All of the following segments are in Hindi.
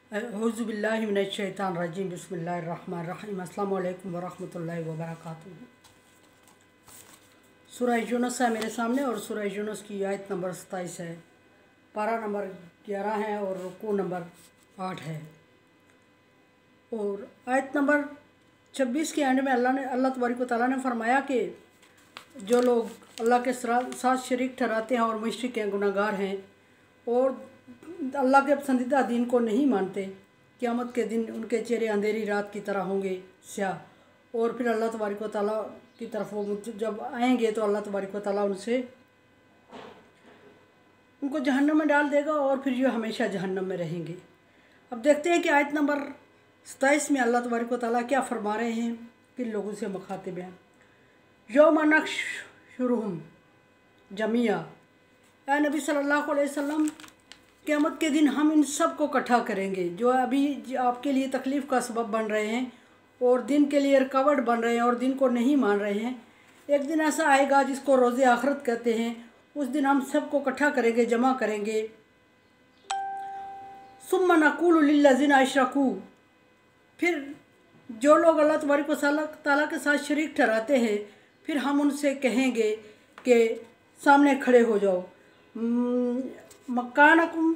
औज़ुबिल्लाहि मिनश्शैतानिर्रजीम बिस्मिल्लाहिर्रहमानिर्रहीम अस्सलामु अलैकुम वरहमतुल्लाहि वबरकातुहू। सूरह यूनुस है मेरे सामने और सूरह यूनुस की आयत नंबर 27 है, पारा नंबर 11 है और रुकू नंबर 8 है। और आयत नंबर 26 के एंड में अल्लाह तबारक व तआला ने फरमाया कि जो लोग अल्लाह के साथ शरीक ठहराते हैं और मुशरिक हैं, गुनाहगार हैं और अल्लाह के पसंदीदा दीन को नहीं मानते, क़यामत के दिन उनके चेहरे अंधेरी रात की तरह होंगे स्याह। और फिर अल्लाह तबारक व तआला की तरफ वो जब आएंगे तो अल्लाह तबारक व तआला उनको जहन्नम में डाल देगा और फिर ये हमेशा जहन्नम में रहेंगे। अब देखते हैं कि आयत नंबर 27 में अल्लाह तबारक व तआला क्या फरमा रहे हैं, किन लोगों से मुखातिब हैं। यौम नहशुरुहुम जमिया, ऐ नबी सल्लल्लाहु अलैहि वसल्लम, क़यामत के दिन हम इन सब को इकट्ठा करेंगे जो अभी आपके लिए तकलीफ़ का सबब बन रहे हैं और दिन के लिए रुकावट बन रहे हैं और दिन को नहीं मान रहे हैं। एक दिन ऐसा आएगा जिसको रोज़े आखिरत कहते हैं। उस दिन हम सबको इकट्ठा करेंगे, जमा करेंगे। सुम्मा नक़ूलु लिल्लज़ीना अशरकू, फिर जो लोग अल्लाह तबारक व तआला के साथ शरीक ठहराते हैं, फिर हम उनसे कहेंगे कि सामने खड़े हो जाओ। मकानकुम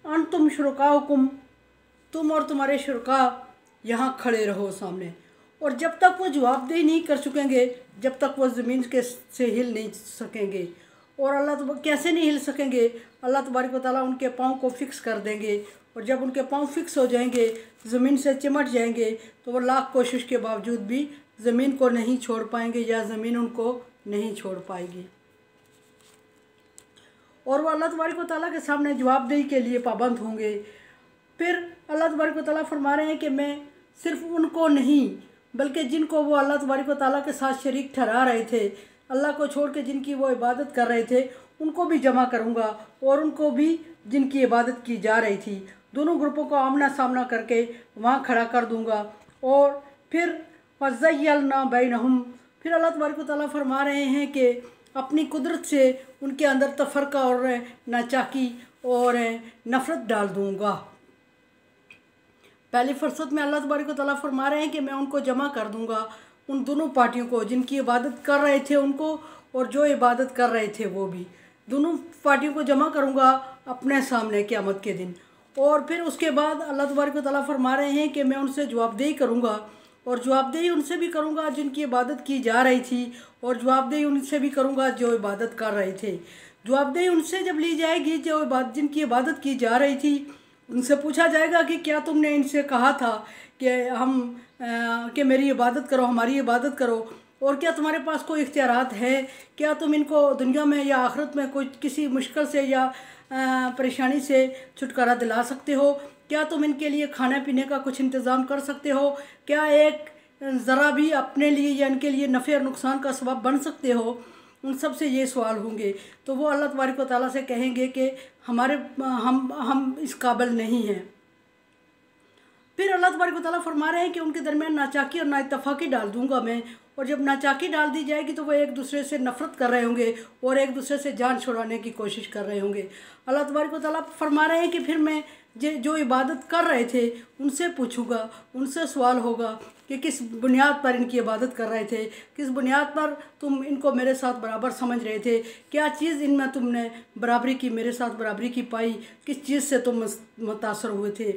अंतुम शुरकाउकुम, तुम और तुम्हारे शुरका यहाँ खड़े रहो सामने। और जब तक वो जवाबदेही नहीं कर चुकेंगे, जब तक वो ज़मीन के से हिल नहीं सकेंगे। और अल्लाह कैसे नहीं हिल सकेंगे, अल्लाह तबारक व तआला उनके पाँव को फिक्स कर देंगे और जब उनके पाँव फिक्स हो जाएंगे, ज़मीन से चिमट जाएंगे, तो वो लाख कोशिश के बावजूद भी ज़मीन को नहीं छोड़ पाएंगे या ज़मीन उनको नहीं छोड़ पाएगी। और वो अल्लाह तबारक व तआला के सामने जवाबदेही के लिए पाबंद होंगे। फिर अल्लाह तबारक व तआला फरमा रहे हैं कि मैं सिर्फ उनको नहीं बल्कि जिनको वो अल्लाह तबारक व तआला के साथ शरीक ठहरा रहे थे, अल्लाह को छोड़ के जिनकी वो इबादत कर रहे थे, उनको भी जमा करूँगा और उनको भी जिनकी इबादत की जा रही थी, दोनों ग्रुपों को आमना सामना करके वहाँ खड़ा कर दूँगा। और फिर फ़ज़य्यलना बैनहुम, फिर अल्लाह तबारक व तआला फरमा रहे हैं कि अपनी कुदरत से उनके अंदर तफरका और नाचाकी और नफ़रत डाल दूँगा। पहली फुर्सत में अल्लाह तबारक व तआला फरमा रहे हैं कि मैं उनको जमा कर दूँगा, उन दोनों पार्टियों को, जिनकी इबादत कर रहे थे उनको और जो इबादत कर रहे थे वो भी, दोनों पार्टियों को जमा करूँगा अपने सामने क़यामत के दिन। और फिर उसके बाद अल्लाह तबारक व तआला फरमा रहे हैं कि मैं उनसे जवाबदेही करूँगा और जवाबदेही उनसे भी करूँगा जिनकी इबादत की जा रही थी और जवाबदेही उनसे भी करूँगा जो इबादत कर रहे थे। जवाबदेही उनसे जब ली जाएगी जो जिनकी इबादत की जा रही थी, उनसे पूछा जाएगा कि क्या तुमने इनसे कहा था कि मेरी इबादत करो, हमारी इबादत करो, और क्या तुम्हारे पास कोई इख्तियारात है, क्या तुम इनको दुनिया में या आखिरत में कोई किसी मुश्किल से या परेशानी से छुटकारा दिला सकते हो, क्या तुम इनके लिए खाने पीने का कुछ इंतज़ाम कर सकते हो, क्या एक ज़रा भी अपने लिए या इनके लिए नफ़े और नुकसान का सबब बन सकते हो। उन सब से ये सवाल होंगे तो वो अल्लाह तबारक व तआला से कहेंगे कि हम इस काबिल नहीं हैं। फिर अल्लाह तबारक व तआला फरमा रहे हैं कि उनके दरमियान नाचाकी और नाइत्तफ़ाक़ी डाल दूँगा मैं, और जब नाचाकी डाल दी जाएगी तो वो एक दूसरे से नफ़रत कर रहे होंगे और एक दूसरे से जान छुड़ाने की कोशिश कर रहे होंगे। अल्लाह तबारक व तआला फरमा रहे हैं कि फिर मैं जो इबादत कर रहे थे उनसे पूछूंगा, उनसे सवाल होगा कि किस बुनियाद पर इनकी इबादत कर रहे थे, किस बुनियाद पर तुम इनको मेरे साथ बराबर समझ रहे थे, क्या चीज़ इनमें तुमने बराबरी की, मेरे साथ बराबरी की पाई, किस चीज़ से तुम मुतासर हुए थे।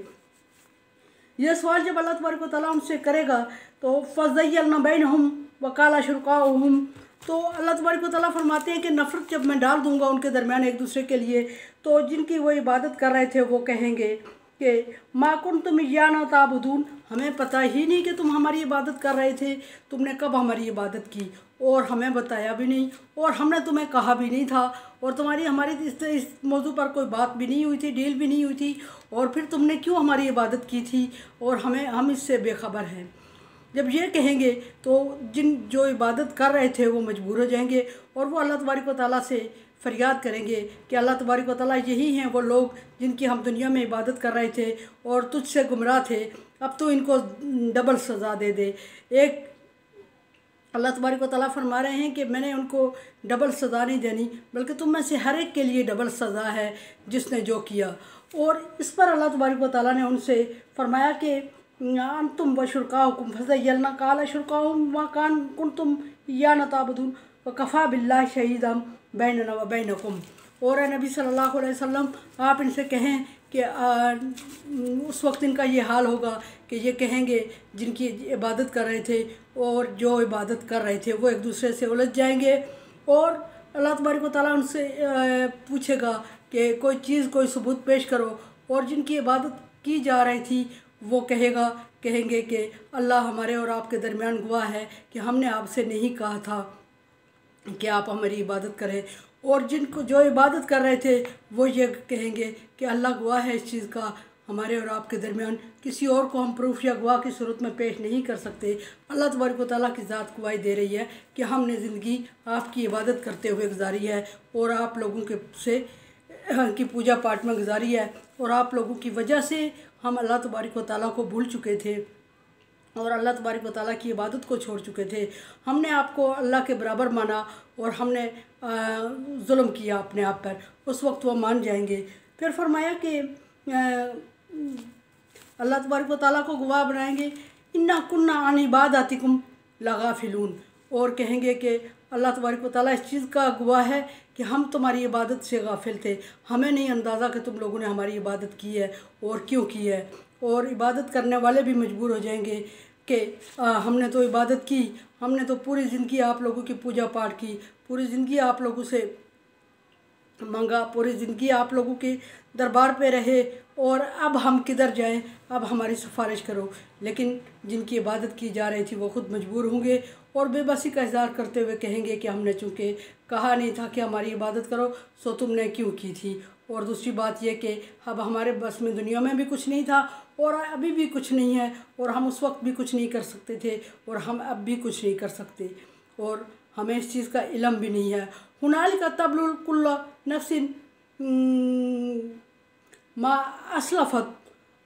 यह सवाल जब अल्लाह तबारक व तआला उनसे करेगा तो फ़ज़य्यलना बैनहुम वक़ाला शुरकाउहुम, तो अल्लाह तबारक व तआला फरमाते हैं कि नफ़रत जब मैं डाल दूँगा उनके दरमियान एक दूसरे के लिए, तो जिनकी वो इबादत कर रहे थे वो कहेंगे कि मा कुन्तुम इय्याना ताबुदून, हमें पता ही नहीं कि तुम हमारी इबादत कर रहे थे, तुमने कब हमारी इबादत की और हमें बताया भी नहीं और हमने तुम्हें कहा भी नहीं था और तुम्हारी हमारी इस मौजू पर कोई बात भी नहीं हुई थी, डील भी नहीं हुई थी, और फिर तुमने क्यों हमारी इबादत की थी और हम इससे बेखबर हैं। जब ये कहेंगे तो जो इबादत कर रहे थे वो मजबूर हो जाएंगे और वो अल्लाह तबारक व तआला से फरियाद करेंगे कि अल्लाह तबारक व तआला यही हैं वो लोग जिनकी हम दुनिया में इबादत कर रहे थे और तुझसे गुमराह थे, अब तो इनको डबल सज़ा दे दे। एक अल्लाह तबारक व तआला फरमा रहे हैं कि मैंने उनको डबल सज़ा नहीं देनी, बल्कि तुम में से हर एक के लिए डबल सज़ा है जिसने जो किया। और इस पर अल्लाह तबारक व तआला ने उनसे फरमाया कि तुम व शुरकाउकुम फज़य्यलना काला शुरकाउम व कान कुंतुम या नताबुदून व कफ़ा बिल्लाहि शहीदम बैनना व बैनकुम। और नबी सल्लल्लाहु अलैहि वसल्लम आप इनसे कहें कि उस वक्त इनका ये हाल होगा कि ये कहेंगे जिनकी इबादत कर रहे थे और जो इबादत कर रहे थे वो एक दूसरे से उलझ जाएंगे। और अल्लाह तबारक व तआला उनसे पूछेगा कि कोई चीज़, कोई सबूत पेश करो। और जिनकी इबादत की जा रही थी वो कहेंगे कि अल्लाह हमारे और आपके दरमियान गवाह है कि हमने आपसे नहीं कहा था कि आप हमारी इबादत करें। और जिनको जो इबादत कर रहे थे वो ये कहेंगे कि अल्लाह गवाह है इस चीज़ का, हमारे और आपके दरमियान किसी और को हम प्रूफ या गवाह की सूरत में पेश नहीं कर सकते। अल्लाह तबारक व तआला की ज़ात गवाही दे रही है कि हमने ज़िंदगी आपकी इबादत करते हुए गुजारी है और आप लोगों के से की पूजा पाठ में गुजारी है, और आप लोगों की वजह से हम अल्लाह तबारक व तआला को भूल चुके थे और अल्लाह तबारक व तआला की इबादत को छोड़ चुके थे। हमने आपको अल्लाह के बराबर माना और हमने जुल्म किया अपने आप पर। उस वक्त वो मान जाएंगे। फिर फरमाया कि अल्लाह तबारक व तआला को गवाह बनाएंगे, इन्ना कुन्ना अन इबादतिकुम लगाफिलून। और कहेंगे कि अल्लाह तबारक व तआला इस चीज़ का गवाह है कि हम तुम्हारी इबादत से गाफिल थे, हमें नहीं अंदाज़ा कि तुम लोगों ने हमारी इबादत की है और क्यों की है। और इबादत करने वाले भी मजबूर हो जाएंगे कि हमने तो इबादत की, हमने तो पूरी ज़िंदगी आप लोगों की पूजा पाठ की, पूरी ज़िंदगी आप लोगों से मांगा, पूरी ज़िंदगी आप लोगों के दरबार पे रहे, और अब हम किधर जाएं, अब हमारी सिफारिश करो। लेकिन जिनकी इबादत की जा रही थी वो ख़ुद मजबूर होंगे और बेबसी का इज़हार करते हुए कहेंगे कि हमने चूँकि कहा नहीं था कि हमारी इबादत करो, सो तुमने क्यों की थी। और दूसरी बात यह कि अब हमारे बस में दुनिया में भी कुछ नहीं था और अभी भी कुछ नहीं है, और हम उस वक्त भी कुछ नहीं कर सकते थे और हम अब भी कुछ नहीं कर सकते, और हमें इस चीज़ का इल्म भी नहीं है। हुनालिका तबलुल कुल्लु नफ्सिन मा असलफ़त,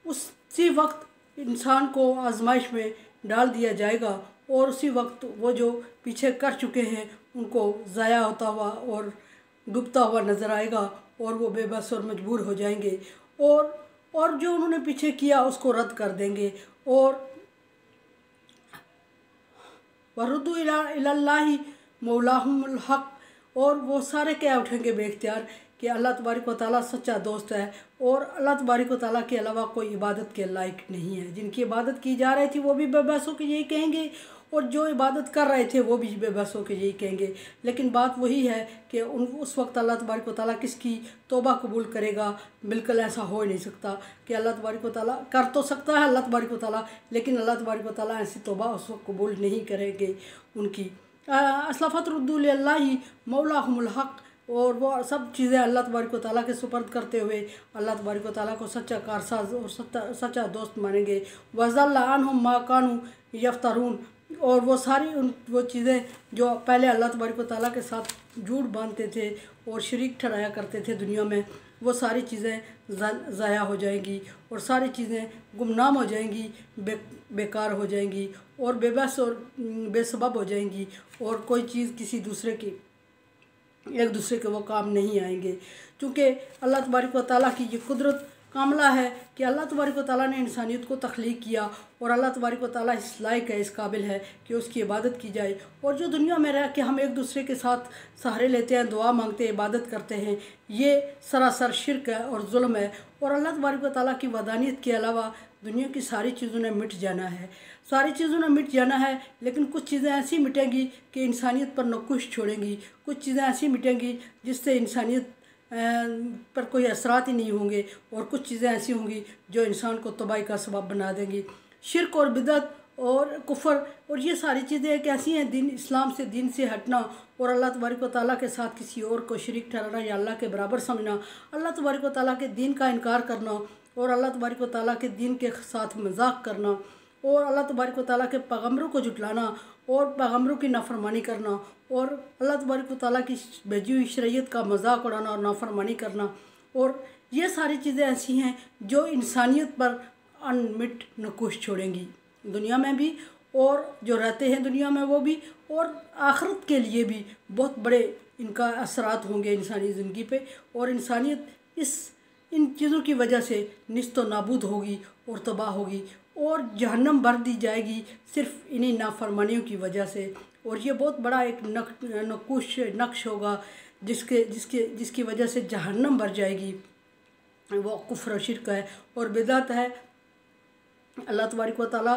उसी वक्त इंसान को आजमाइश में डाल दिया जाएगा और उसी वक्त वो जो पीछे कर चुके हैं उनको ज़ाया होता हुआ और डूबता हुआ नज़र आएगा और वो बेबस और मजबूर हो जाएंगे, और जो उन्होंने पीछे किया उसको रद्द कर देंगे। और वरुद्दू इलल्लाहि मौलाहुमुल हक़, और वो सारे क्या उठेंगे बेख्तियार कि अल्लाह तबारक व तआला सच्चा दोस्त है और अल्लाह तबारक व तआला के अलावा कोई इबादत के लायक नहीं है। जिनकी इबादत की जा रही थी वो भी बेबस होकर यही कहेंगे और जो इबादत कर रहे थे वो भी बेबस होकर यही कहेंगे। लेकिन बात वही है कि उस वक्त अल्लाह तबारक व तआला किसकी तौबा कबूल करेगा। बिल्कुल ऐसा हो ही नहीं सकता कि अल्लाह तबारक व तआला कर तो सकता है अल्लाह तबारक व तआला, लेकिन अल्लाह तबारक व तआला ऐसी तौबा उस वक्त कबूल नहीं करेंगे उनकी। असलफ़त रुद्दू लिल्लाहि मौलाहुमुल हक़, और वो सब चीज़ें अल्लाह तबारक व तआला के सुपर्द करते हुए अल्लाह तबारक व तआला को सच्चा कारसाज और सच्चा दोस्त मानेंगे। वज़ल्ला अन्हुम मा कानू यफ्तरून, और वो सारी वो चीज़ें जो पहले अल्लाह तबारक व तआला के साथ झूठ बांधते थे और शरीक ठहराया करते थे दुनिया में, वो सारी चीज़ें ज़ाया हो जाएंगी और सारी चीज़ें गुमनाम हो जाएंगी, बेकार हो जाएंगी और बेबस और बेसबब हो जाएंगी, और कोई चीज़ किसी दूसरे की एक दूसरे के वो काम नहीं आएंगे। क्योंकि अल्लाह तबारक व तआला की ये कुदरत कामला है कि अल्लाह तबारक व तआला ने इंसानियत को तख्लीक किया और अल्लाह तबारक व तआला इस लायक है, इस काबिल है कि उसकी इबादत की जाए। और जो दुनिया में रह के हम एक दूसरे के साथ सहारे लेते हैं, दुआ मांगते हैं, इबादत करते हैं, ये सरासर शिरक है और जुल्म है। और अल्लाह तबारक व तआला की वदानियत के अलावा दुनिया की सारी चीज़ों ने मिट जाना है, सारी चीज़ों ने मिट जाना है, लेकिन कुछ चीज़ें ऐसी मिटेंगी कि इंसानियत पर नकुश छोड़ेंगी, कुछ चीज़ें ऐसी मिटेंगी जिससे इंसानियत पर कोई असरात ही नहीं होंगे, और कुछ चीज़ें ऐसी होंगी जो इंसान को तबाही का सबब बना देंगी। शिरक और बिदअत और कुफर और ये सारी चीज़ें एक ऐसी हैं, दीन इस्लाम से, दीन से हटना और अल्लाह तबारक व तआला के साथ किसी और को शरीक ठहराना या अल्लाह के बराबर समझना, अल्लाह तबारक व तआला के दीन का इनकार करना और अल्लाह तबारक व तआला के दीन के साथ मजाक करना और अल्लाह तबारक व तआला के पैगम्बरों को जुटलाना और पैगम्बरों की नाफरमानी करना और अल्लाह तबारक व तआला की भेजी हुई शरीयत का मजाक उड़ाना और नाफरमानी करना, और ये सारी चीज़ें ऐसी हैं जो इंसानियत पर अनमिट नकुश छोड़ेंगी दुनिया में भी और जो रहते हैं दुनिया में वो भी, और आखिरत के लिए भी बहुत बड़े इनका असरात होंगे इंसानी ज़िंदगी पे। और इंसानियत इन चीज़ों की वजह से निस्तो नाबूद होगी और तबाह होगी और जहन्नम भर दी जाएगी सिर्फ़ इन्हीं नाफरमानियों की वजह से। और ये बहुत बड़ा एक नक्श होगा जिसकी वजह से जहन्नम भर जाएगी। वो कुफ्र शिर्क है और बिदअत है। अल्लाह तबारक व तआला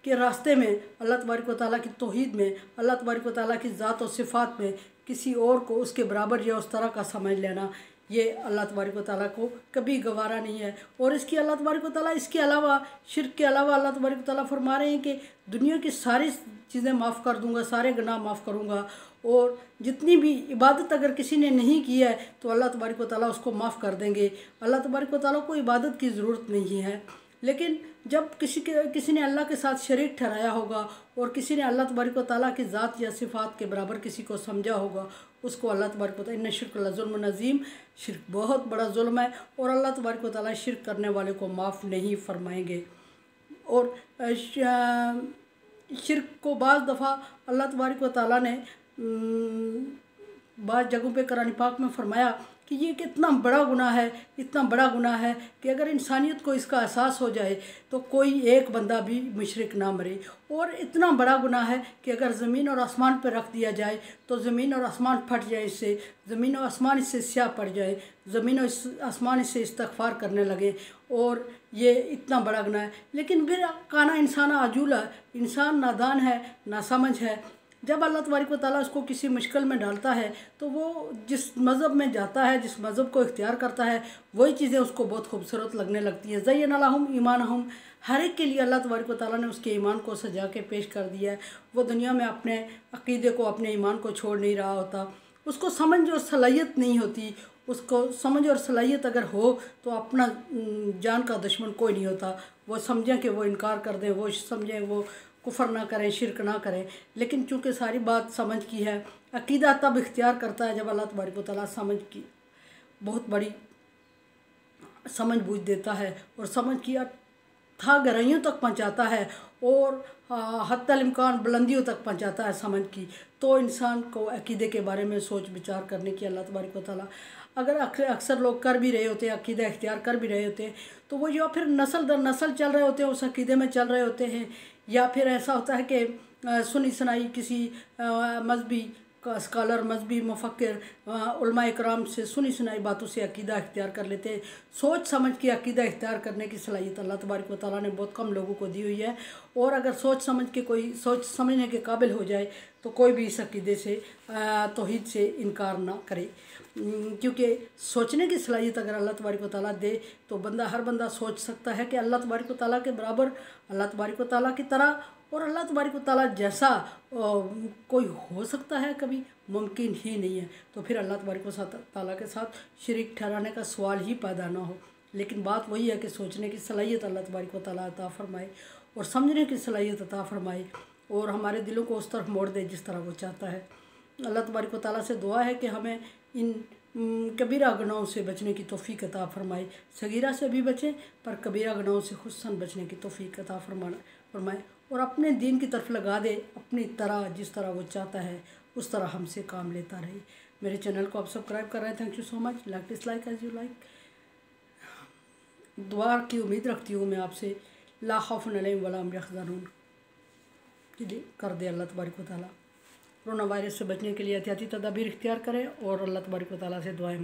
के रास्ते में, अल्लाह तबारक व तआला की तौहीद में, अल्लाह तबारक व तआला की ज़ात और सिफ़ात में किसी और को उसके बराबर या उस तरह का समझ लेना, ये अल्लाह तबारक व तआला को कभी गवारा नहीं है। और इसकी अल्लाह तबारक व तआला इसके अलावा, शिर्क के अलावा अल्लाह तबारक व तआला फरमा रहे हैं कि दुनिया की सारी चीज़ें माफ़ कर दूँगा, सारे गुनाह माफ़ करूँगा। और जितनी भी इबादत अगर किसी ने नहीं की है तो अल्लाह तबारक व तआला उसको माफ़ कर देंगे। अल्लाह तबारक व तआला को इबादत की ज़रूरत नहीं है। लेकिन जब किसी ने अल्लाह के साथ शरीक ठहराया होगा और किसी ने अल्लाह तबारक व तआला की ज़ात या सिफ़ात के बराबर किसी को समझा होगा, उसको अल्लाह तबारक व तआला, इन्ना शिर्क लज़ुल्मुन अज़ीम, शिर्क बहुत बड़ा जुल्म है और अल्लाह तबारक व तआला शिर्क करने वाले को माफ़ नहीं फरमाएंगे। और शिर्क को बाज़ दफ़ा अल्लाह तबारक व तआला ने बाज़ जगहों पे कुरान पाक में फ़रमाया कि ये कितना बड़ा गुनाह है, इतना बड़ा गुनाह है कि अगर इंसानियत को इसका एहसास हो जाए तो कोई एक बंदा भी मुशरिक ना मरे। और इतना बड़ा गुनाह है कि अगर ज़मीन और आसमान पर रख दिया जाए तो ज़मीन और आसमान फट जाए, इससे ज़मीन और आसमान इससे स्याह पड़ जाए, ज़मीन और आसमान इससे इस्तग़फ़ार करने लगे। और ये इतना बड़ा गुनाह है। लेकिन फिर काना इंसान आजूला है, इंसान नादान है, नासमझ है। जब अल्लाह तबारक व तआला उसको किसी मुश्किल में डालता है तो वो जिस मज़हब में जाता है, जिस मज़हब को इख्तियार करता है, वही चीज़ें उसको बहुत खूबसूरत लगने लगती हैं। ज़य्यना लहुम ईमानहुम, हर एक के लिए अल्लाह तबारक व तआला ने उसके ईमान को सजा के पेश कर दिया है। वो दुनिया में अपने अक़ीदे को, अपने ईमान को छोड़ नहीं रहा होता। उसको समझ और सलाहियत नहीं होती। उसको समझ और सलाहियत अगर हो तो अपना जान का दुश्मन कोई नहीं होता। वो समझें कि वो इनकार कर दें, वो समझें वो कुफर ना करें, शिरक ना करें। लेकिन चूँकि सारी बात समझ की है, अक़ीदा तब इख्तियार करता है जब अल्लाह तबारक व तआला समझ की बहुत बड़ी समझ बूझ देता है और समझ की था गहराइयों तक पहुँचाता है और हत्तल इम्कान बुलंदियों तक पहुँचाता है समझ की। तो इंसान को अक़ीदे के बारे में सोच विचार करने की अल्लाह तबारक व तआला, अगर अक्सर लोग कर भी रहे होते हैं, अक़ीदा इख्तियार कर भी रहे होते हैं, तो वो या फिर नस्ल दर नस्ल चल रहे होते हैं, उस अक़ीदे में चल रहे होते हैं, या फिर ऐसा होता है कि सुनी सुनाई किसी मजहबी स्कॉलर, मजहबी मुफक्किर, उलमा इकराम से सुनी सुनाई बातों से अक़ीदा इख्तियार कर लेते हैं। सोच समझ के अक़ीदा इख्तियार करने की सलाहियत अल्लाह तबारक व तआला ने बहुत कम लोगों को दी हुई है। और अगर सोच समझ के कोई सोच समझने के काबिल हो जाए तो कोई भी इस अक़ीदे से, तौहीद से इनकार ना करे। क्योंकि सोचने की सलाहियत अगर अल्लाह तबारक व तआला दे तो हर बंदा सोच सकता है कि अल्लाह तबारक व तआला के बराबर, अल्लाह तबारक व तआला की तरह और अल्लाह तबारक व तआला जैसा कोई हो सकता है? कभी मुमकिन ही नहीं है। तो फिर अल्लाह तबारक व तआला के साथ शरीक ठहराने का सवाल ही पैदा ना हो। लेकिन बात वही है कि सोचने की सलाहियत अल्लाह तबारक व तआला अता फ़रमाए और समझने की सलाहियत अता फ़रमाए और हमारे दिलों को उस तरफ मोड़ दे जिस तरह वो चाहता है। अल्लाह तबारक व तआला से दुआ है कि हमें इन कबीरा गुनाहों से बचने की तौफ़ीक अता फ़रमाए। सगीरा से भी बचें पर कबीरा गुनाहों से खुस्सन बचने की तौफ़ीक अता फ़रमाए और अपने दीन की तरफ लगा दे, अपनी तरह जिस तरह वो चाहता है उस तरह हमसे काम लेता रहे। मेरे चैनल को आप सब्सक्राइब कर रहे हैं, thank you so much. Like dislike as you like. दुआ की उम्मीद रखती हूँ मैं आपसे। ला खौफुन अलैहिम वला हुम यहज़नून कर दे अल्लाह तबारक व तआला। कोरोना वायरस से बचने के लिए एहतियाती तदाबीर इख्तियार करें और अल्लाह तबारक व तआला से दुआएं